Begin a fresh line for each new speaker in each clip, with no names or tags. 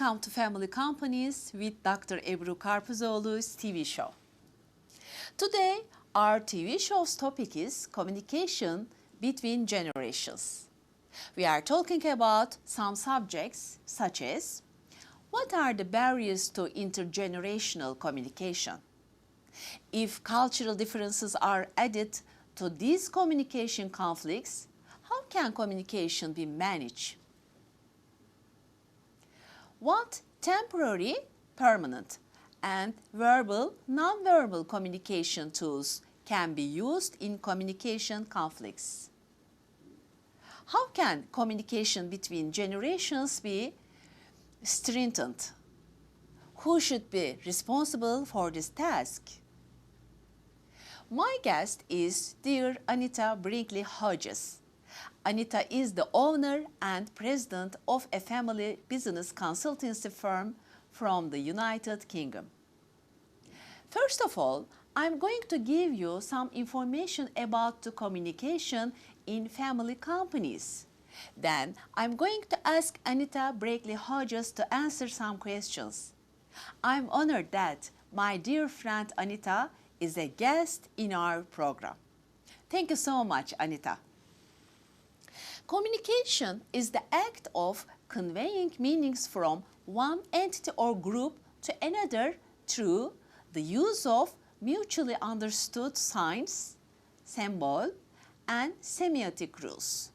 Welcome to Family Companies with Dr. EBRU KARPUZOğlu's TV show. Today, our TV show's topic is communication between generations. We are talking about some subjects such as what are the barriers to intergenerational communication? If cultural differences are added to these communication conflicts, how can communication be managed? What temporary, permanent, and verbal, non-verbal communication tools can be used in communication conflicts? How can communication between generations be strengthened? Who should be responsible for this task? My guest is dear ANITA HODGES. ANITA is the owner and president of a family business consultancy firm from the United Kingdom. First of all, I'm going to give you some information about the communication in family companies. Then I'm going to ask ANITA HODGES to answer some questions. I'm honored that my dear friend ANITA is a guest in our program. Thank you so much, ANITA. Communication is the act of conveying meanings from one entity or group to another through the use of mutually understood signs, symbols, and semiotic rules.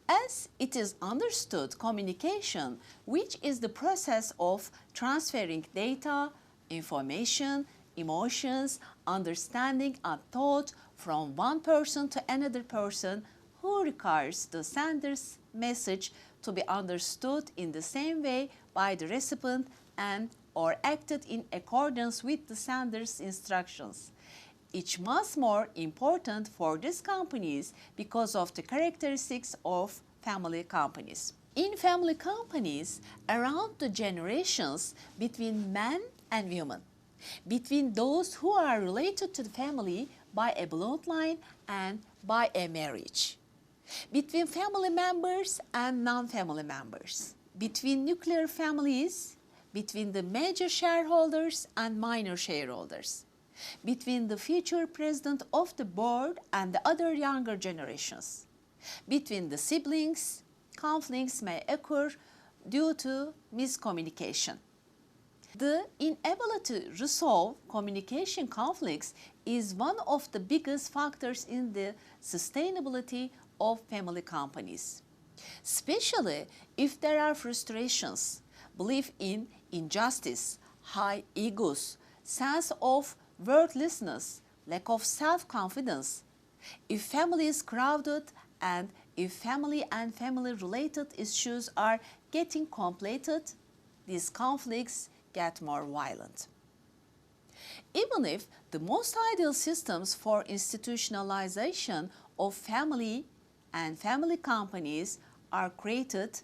As it is understood communication, which is the process of transferring data, information, emotions, understanding, and thought from one person to another person, who requires the sender's message to be understood in the same way by the recipient and or acted in accordance with the sender's instructions. It's much more important for these companies because of the characteristics of family companies. In family companies, around the generations between men and women, between those who are related to the family by a bloodline and by a marriage, between family members and non-family members, between nuclear families, between the major shareholders and minor shareholders, between the future president of the board and the other younger generations, between the siblings, conflicts may occur due to miscommunication. The inability to resolve communication conflicts is one of the biggest factors in the sustainability of family companies, especially if there are frustrations, belief in injustice, high egos, sense of worthlessness, lack of self-confidence. If family is crowded and if family and family-related issues are getting completed, these conflicts get more violent. Even if the most ideal systems for institutionalization of family and family companies are created,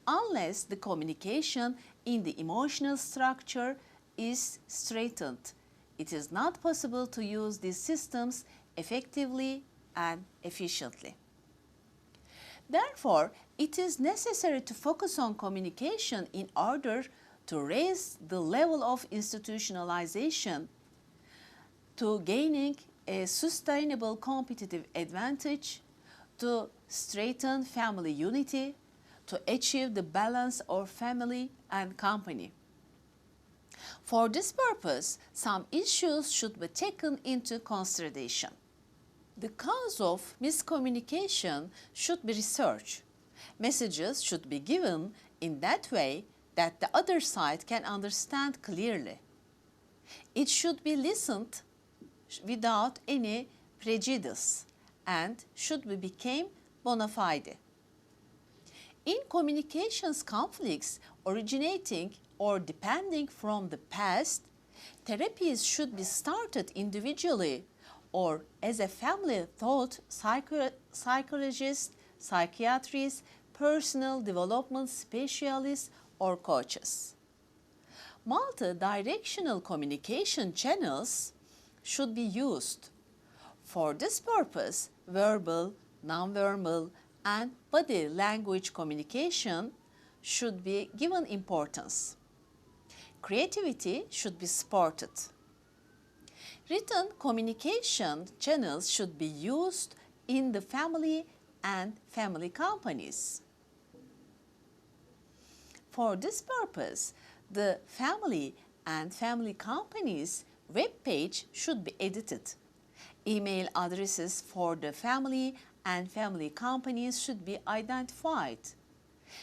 unless the communication in the emotional structure is straightened, it is not possible to use these systems effectively and efficiently. Therefore, it is necessary to focus on communication in order to raise the level of institutionalization to gaining a sustainable competitive advantage, to strengthen family unity, to achieve the balance of family and company. For this purpose, some issues should be taken into consideration. The cause of miscommunication should be researched. Messages should be given in that way that the other side can understand clearly. It should be listened without any prejudice and should be become bona fide. In communications conflicts originating or depending from the past, therapies should be started individually or as a family thought psychologist, psychiatrists, personal development specialists, or coaches. Multi-directional communication channels should be used. For this purpose, verbal, nonverbal, and body language communication should be given importance. Creativity should be supported. Written communication channels should be used in the family and family companies. For this purpose, the family and family companies' web page should be edited. Email addresses for the family and family companies should be identified.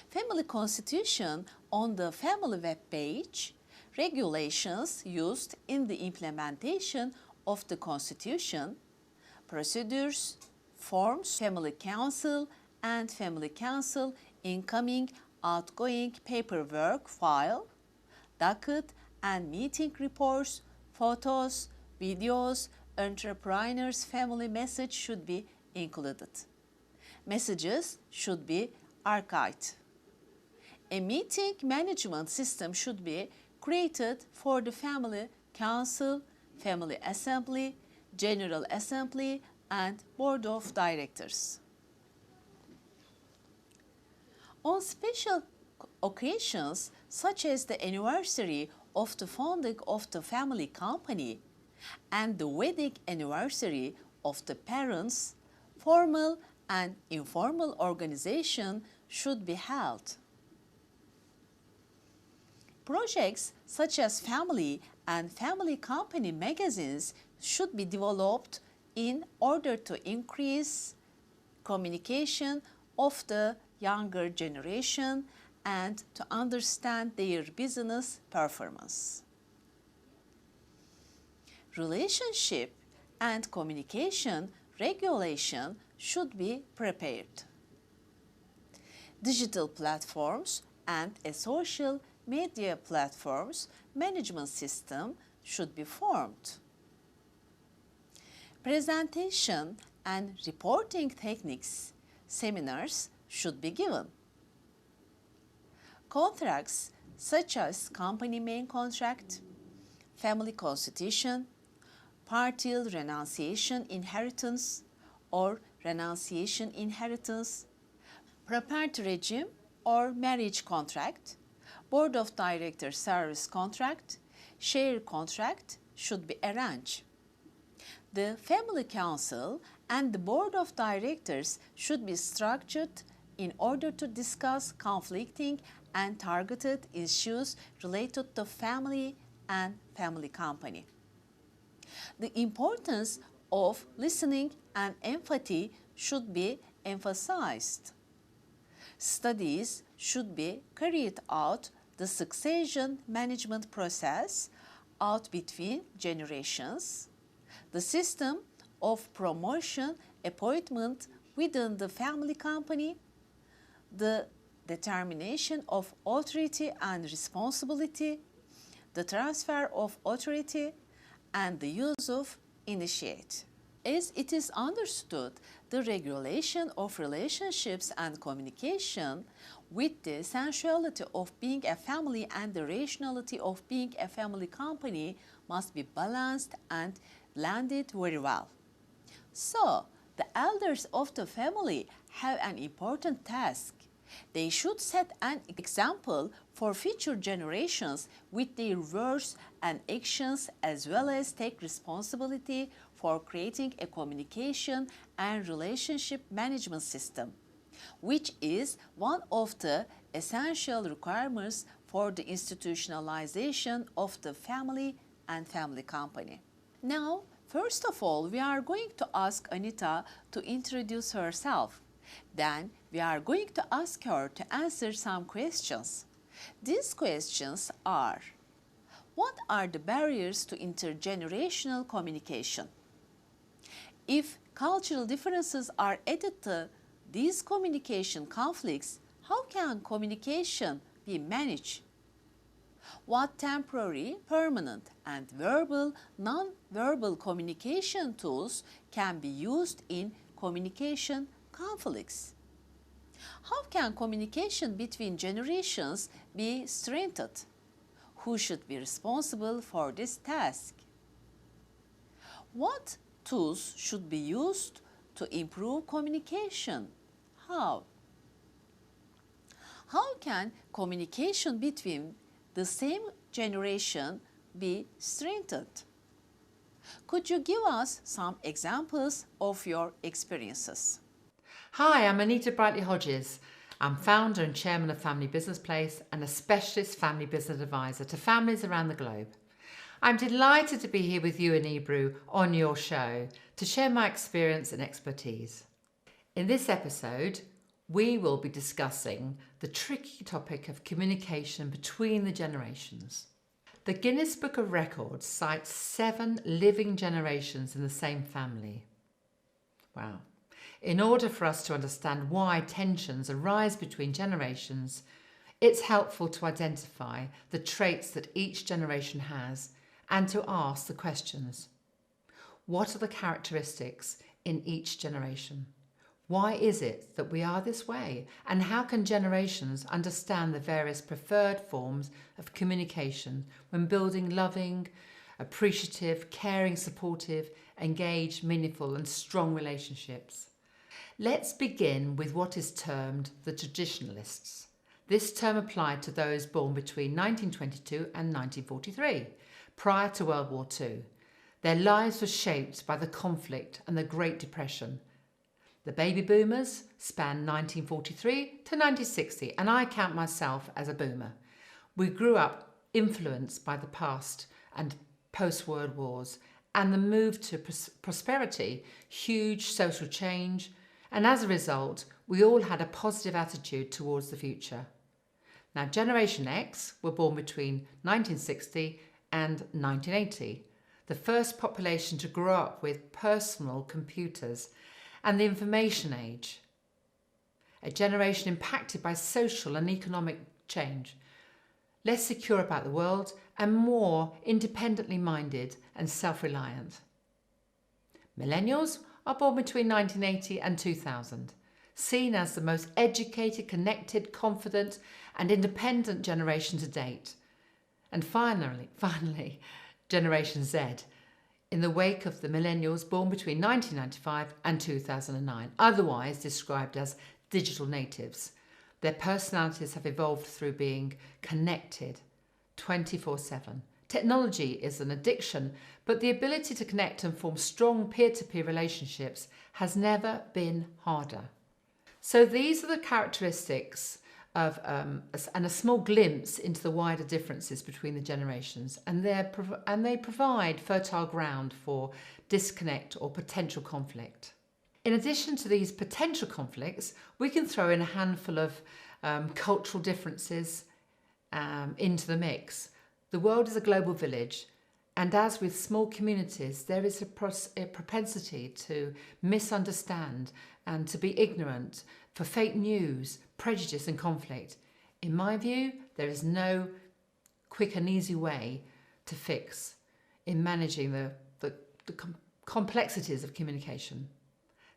Family constitution on the family web page, regulations used in the implementation of the constitution, procedures, forms, family council and family council incoming, outgoing paperwork file, docket and meeting reports, photos, videos, entrepreneur's family message should be included. Messages should be archived. A meeting management system should be created for the family council, family assembly, general assembly, and board of directors. On special occasions, such as the anniversary of the founding of the family company and the wedding anniversary of the parents, formal and informal organization should be held. Projects such as family and family company magazines should be developed in order to increase communication of the younger generation and to understand their business performance. Relationship and communication regulation should be prepared. Digital platforms and a social media platforms management system should be formed. Presentation and reporting techniques seminars should be given. Contracts such as company main contract, family constitution, partial renunciation inheritance or renunciation inheritance, property regime or marriage contract, board of directors service contract, share contract should be arranged. The family council and the board of directors should be structured in order to discuss conflicting and targeted issues related to family and family company. The importance of listening and empathy should be emphasized. Studies should be carried out the succession management process out between generations, the system of promotion appointment within the family company, the determination of authority and responsibility, the transfer of authority, and the use of initiate. As it is understood, the regulation of relationships and communication with the essentiality of being a family and the rationality of being a family company must be balanced and blended very well. So, the elders of the family have an important task. They should set an example for future generations with their words and actions, as well as take responsibility for creating a communication and relationship management system, which is one of the essential requirements for the institutionalization of the family and family company. Now, first of all, we are going to ask Anita to introduce herself. Then we are going to ask her to answer some questions. These questions are: what are the barriers to intergenerational communication? If cultural differences are added to these communication conflicts, how can communication be managed? What temporary, permanent, and verbal, non-verbal communication tools can be used in communication conflicts? How can communication between generations be strengthened? Who should be responsible for this task? What tools should be used to improve communication? How? How can communication between the same generation be strengthened? Could you give us some examples of your experiences?
Hi, I'm ANITA HODGES. I'm founder and chairman of Family Business Place and a specialist family business advisor to families around the globe. I'm delighted to be here with you in EBRU on your show to share my experience and expertise. In this episode, we will be discussing the tricky topic of communication between the generations. The Guinness Book of Records cites 7 living generations in the same family. Wow. In order for us to understand why tensions arise between generations, it's helpful to identify the traits that each generation has and to ask the questions. What are the characteristics in each generation? Why is it that we are this way? And how can generations understand the various preferred forms of communication when building loving, appreciative, caring, supportive, engaged, meaningful and strong relationships? Let's begin with what is termed the traditionalists. This term applied to those born between 1922 and 1943, prior to World War II. Their lives were shaped by the conflict and the Great Depression. The baby boomers span 1943 to 1960, and I count myself as a boomer. We grew up influenced by the past and post-World Wars and the move to prosperity, huge social change, and as a result, we all had a positive attitude towards the future. Now, Generation X were born between 1960 and 1980, the first population to grow up with personal computers and the information age. A generation impacted by social and economic change, less secure about the world and more independently minded and self-reliant. Millennials are born between 1980 and 2000, seen as the most educated, connected, confident and independent generation to date. And finally, Generation Z, in the wake of the millennials born between 1995 and 2009, otherwise described as digital natives. Their personalities have evolved through being connected 24/7. Technology is an addiction, but the ability to connect and form strong peer-to-peer relationships has never been harder. So these are the characteristics of, and a small glimpse into the wider differences between the generations, and they provide fertile ground for disconnect or potential conflict. In addition to these potential conflicts, we can throw in a handful of cultural differences into the mix. The world is a global village, and as with small communities, there is a propensity to misunderstand and to be ignorant, for fake news, prejudice and conflict. In my view, there is no quick and easy way to fix in managing the complexities of communication.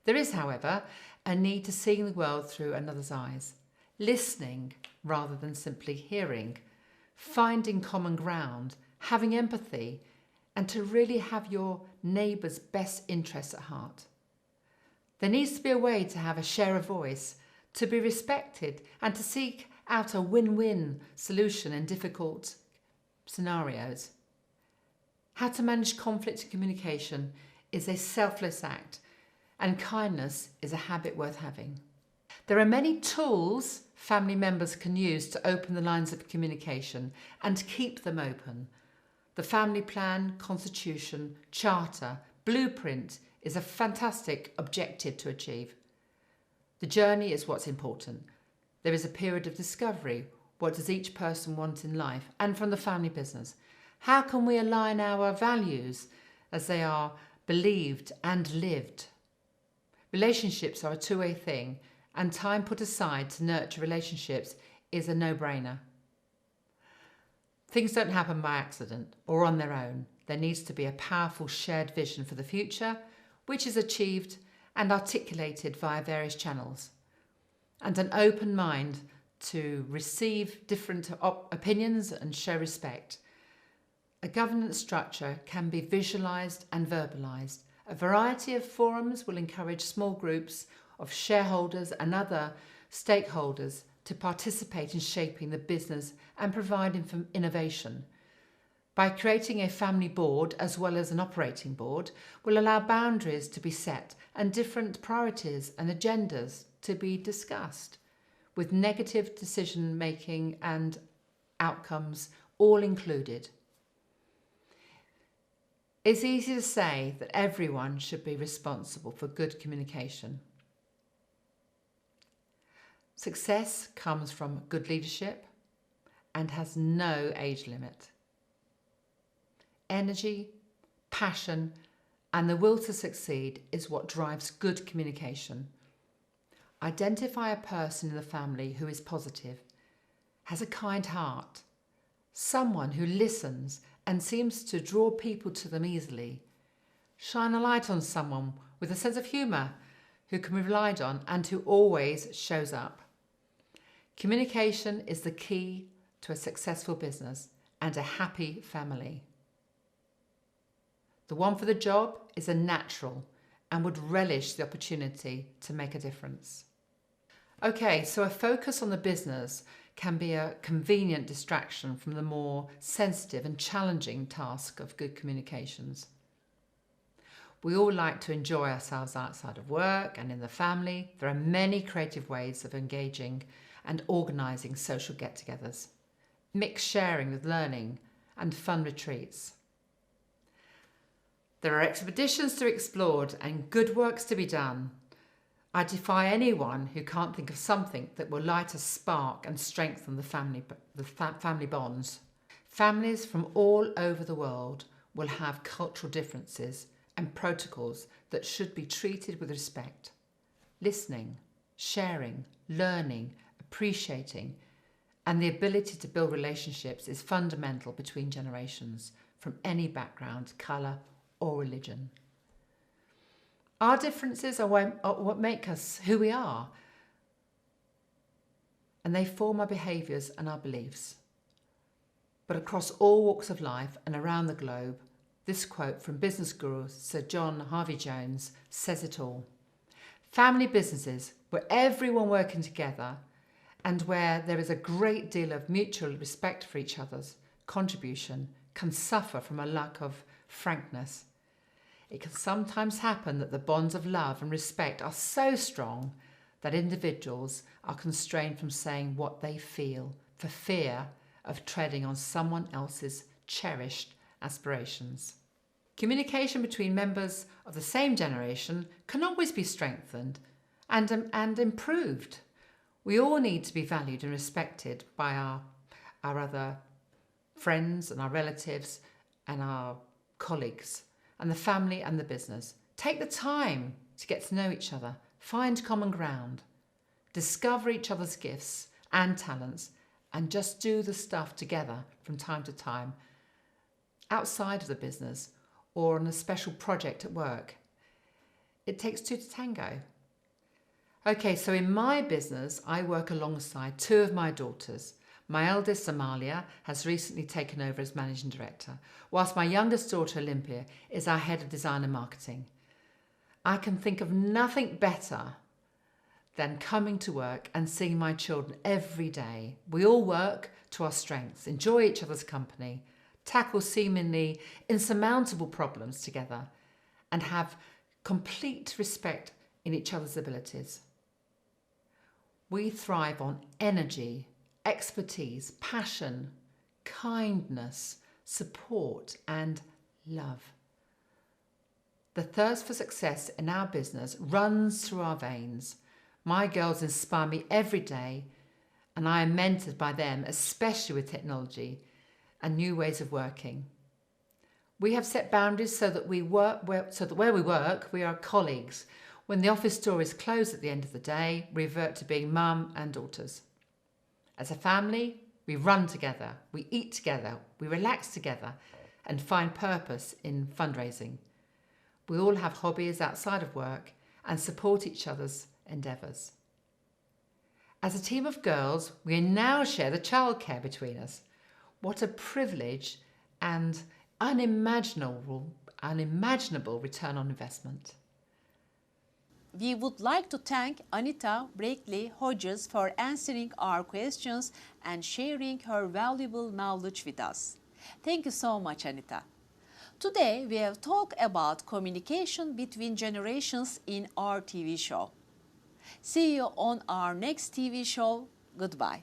There is, however, a need to see the world through another's eyes, listening rather than simply hearing, finding common ground, having empathy, and to really have your neighbour's best interests at heart. There needs to be a way to have a share of voice, to be respected, and to seek out a win-win solution in difficult scenarios. How to manage conflict and communication is a selfless act, and kindness is a habit worth having. There are many tools family members can use to open the lines of communication and keep them open. The family plan, constitution, charter, blueprint is a fantastic objective to achieve. The journey is what's important. There is a period of discovery. What does each person want in life? And from the family business, how can we align our values as they are believed and lived? Relationships are a two-way thing, and time put aside to nurture relationships is a no-brainer. Things don't happen by accident or on their own. There needs to be a powerful shared vision for the future, which is achieved and articulated via various channels, and an open mind to receive different opinions and show respect. A governance structure can be visualised and verbalised. A variety of forums will encourage small groups of shareholders and other stakeholders to participate in shaping the business and providing for innovation. By creating a family board as well as an operating board will allow boundaries to be set and different priorities and agendas to be discussed, with negative decision making and outcomes all included. It's easy to say that everyone should be responsible for good communication. Success comes from good leadership and has no age limit. Energy, passion, and the will to succeed is what drives good communication. Identify a person in the family who is positive, has a kind heart, someone who listens and seems to draw people to them easily. Shine a light on someone with a sense of humour who can be relied on and who always shows up. Communication is the key to a successful business and a happy family. The one for the job is a natural and would relish the opportunity to make a difference. Okay, so a focus on the business can be a convenient distraction from the more sensitive and challenging task of good communications. We all like to enjoy ourselves outside of work and in the family. There are many creative ways of engaging and organising social get-togethers, mixed sharing with learning and fun retreats. There are expeditions to be explored and good works to be done. I defy anyone who can't think of something that will light a spark and strengthen the family bonds. Families from all over the world will have cultural differences and protocols that should be treated with respect. Listening, sharing, learning, appreciating, and the ability to build relationships is fundamental between generations from any background, colour, or religion. Our differences are what make us who we are, and they form our behaviours and our beliefs. But across all walks of life and around the globe, this quote from business guru Sir John Harvey Jones says it all. Family businesses where everyone working together and where there is a great deal of mutual respect for each other's contribution can suffer from a lack of frankness. It can sometimes happen that the bonds of love and respect are so strong that individuals are constrained from saying what they feel for fear of treading on someone else's cherished aspirations. Communication between members of the same generation can always be strengthened and improved. We all need to be valued and respected by our other friends and our relatives and our colleagues and the family and the business. Take the time to get to know each other, find common ground, discover each other's gifts and talents, and just do the stuff together from time to time, outside of the business or on a special project at work. It takes two to tango. Okay, so in my business, I work alongside two of my daughters. My eldest, Amalia, has recently taken over as managing director, whilst my youngest daughter, Olympia, is our head of design and marketing. I can think of nothing better than coming to work and seeing my children every day. We all work to our strengths, enjoy each other's company, tackle seemingly insurmountable problems together, and have complete respect in each other's abilities. We thrive on energy, expertise, passion, kindness, support, and love. The thirst for success in our business runs through our veins. My girls inspire me every day, and I am mentored by them, especially with technology and new ways of working. We have set boundaries so that where we work, we are colleagues. When the office door is closed at the end of the day, we revert to being mum and daughters. As a family, we run together, we eat together, we relax together, and find purpose in fundraising. We all have hobbies outside of work and support each other's endeavours. As a team of girls, we now share the childcare between us. What a privilege and unimaginable return on investment.
we would like to thank ANITA BRIGHTLEY HODGES for answering our questions and sharing her valuable knowledge with us. Thank you so much, ANITA. Today, we have talked about communication between generations in our TV show. See you on our next TV show. Goodbye.